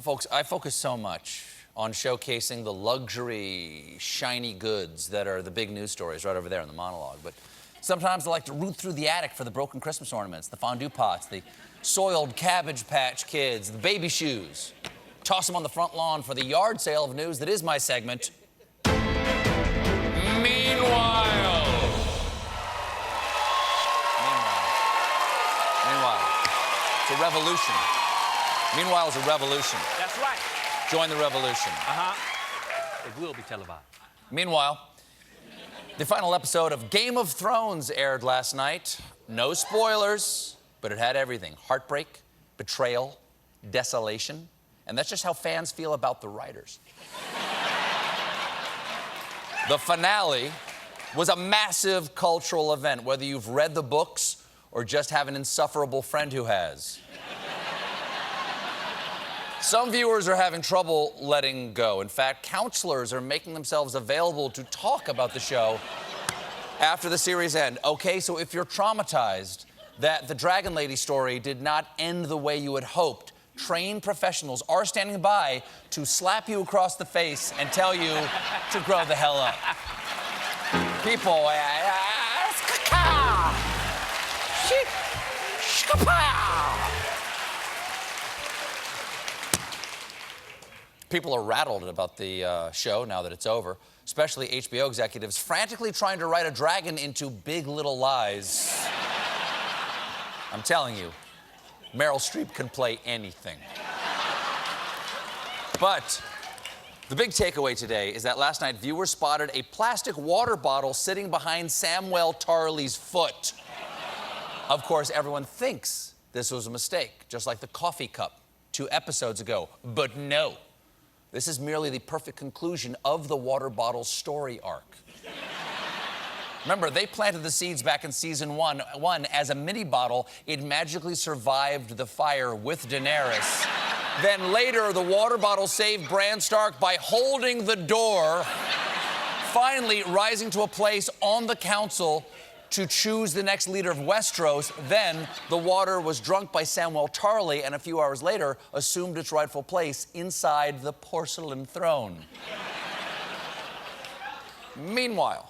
folks, I focus so much on showcasing the luxury, shiny goods that are the big news stories right over there in the monologue. But sometimes I like to root through the attic for the broken Christmas ornaments, the fondue pots, the soiled Cabbage Patch Kids, the baby shoes. Toss them on the front lawn for the yard sale of news that is my segment. Meanwhile. It's a revolution. Meanwhile is a revolution. That's right. Join the revolution. It will be televised. Meanwhile, the final episode of Game of Thrones aired last night. No spoilers, but it had everything. Heartbreak, betrayal, desolation. And that's just how fans feel about the writers. The finale was a massive cultural event, whether you've read the books or just have an insufferable friend who has. Some viewers are having trouble letting go. In fact, counselors are making themselves available to talk about the show after the series end. Okay, so if you're traumatized that the Dragon Lady story did not end the way you had hoped, trained professionals are standing by to slap you across the face and tell you to grow the hell up. People, people are rattled about the show now that it's over, especially HBO executives frantically trying to write a dragon into Big Little Lies. I'm telling you, Meryl Streep can play anything. But the big takeaway today is that last night viewers spotted a plastic water bottle sitting behind Samwell Tarly's foot. Of course, everyone thinks this was a mistake, just like the coffee cup 2 episodes ago. But no, this is merely the perfect conclusion of the water bottle's story arc. Remember, they planted the seeds back in season one. As a mini bottle, it magically survived the fire with Daenerys. Then later, the water bottle saved Bran Stark by holding the door, finally rising to a place on the council to choose the next leader of Westeros. Then the water was drunk by Samwell Tarly, and a few hours later assumed its rightful place inside the porcelain throne. Meanwhile,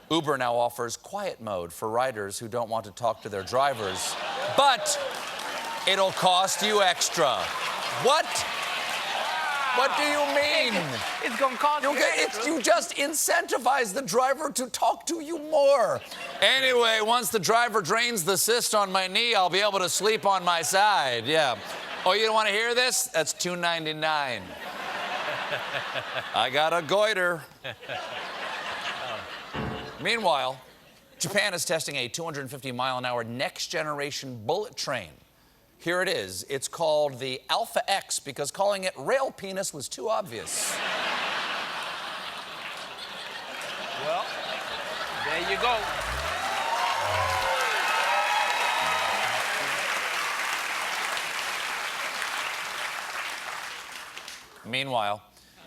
Uber now offers quiet mode for riders who don't want to talk to their drivers, but it'll cost you extra. What? What do you mean? It's gonna cost you extra. You just incentivize the driver to talk to you more. Anyway, once the driver drains the cyst on my knee, I'll be able to sleep on my side. Yeah. Oh, you don't want to hear this? That's $2.99. I got a goiter. Meanwhile, Japan is testing a 250-mile-an-hour next-generation bullet train. Here it is. It's called the Alpha X because calling it rail penis was too obvious. Well, there you go. Meanwhile,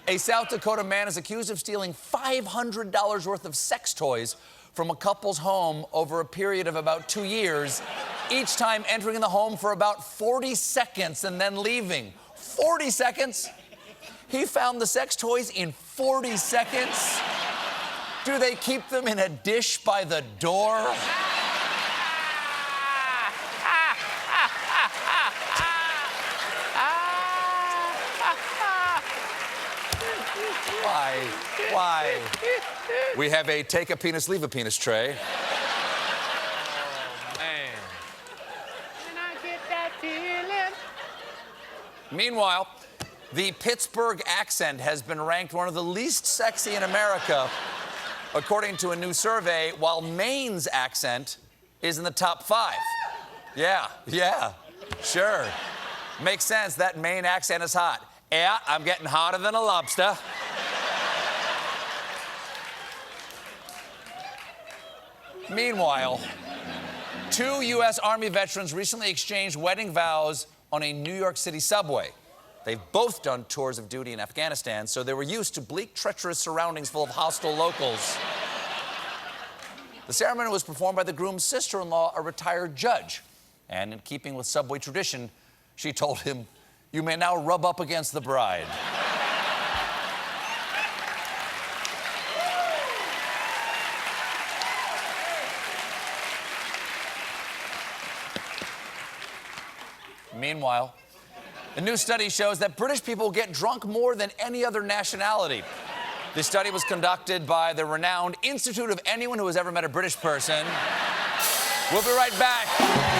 a South Dakota man is accused of stealing $500 worth of sex toys from a couple's home over a period of about 2 years, each time entering the home for about 40 seconds and then leaving. 40 seconds? He found the sex toys in 40 seconds? Do they keep them in a dish by the door? Why? We have a take a penis, leave a penis tray. Oh, man. Can I get that feeling? Meanwhile, the Pittsburgh Accent has been ranked one of the least sexy in America, according to a new survey, while Maine's accent is in the top 5. Yeah, sure. Makes sense, that Maine accent is hot. Yeah, I'm getting hotter than a lobster. Meanwhile, 2 U.S. Army veterans recently exchanged wedding vows on a New York City subway. They've both done tours of duty in Afghanistan, so they were used to bleak, treacherous surroundings full of hostile locals. The ceremony was performed by the groom's sister-in-law, a retired judge. And in keeping with subway tradition, she told him You may now rub up against the bride. Meanwhile, a new study shows that British people get drunk more than any other nationality. This study was conducted by the renowned Institute of Anyone Who Has Ever Met a British Person. We'll be right back.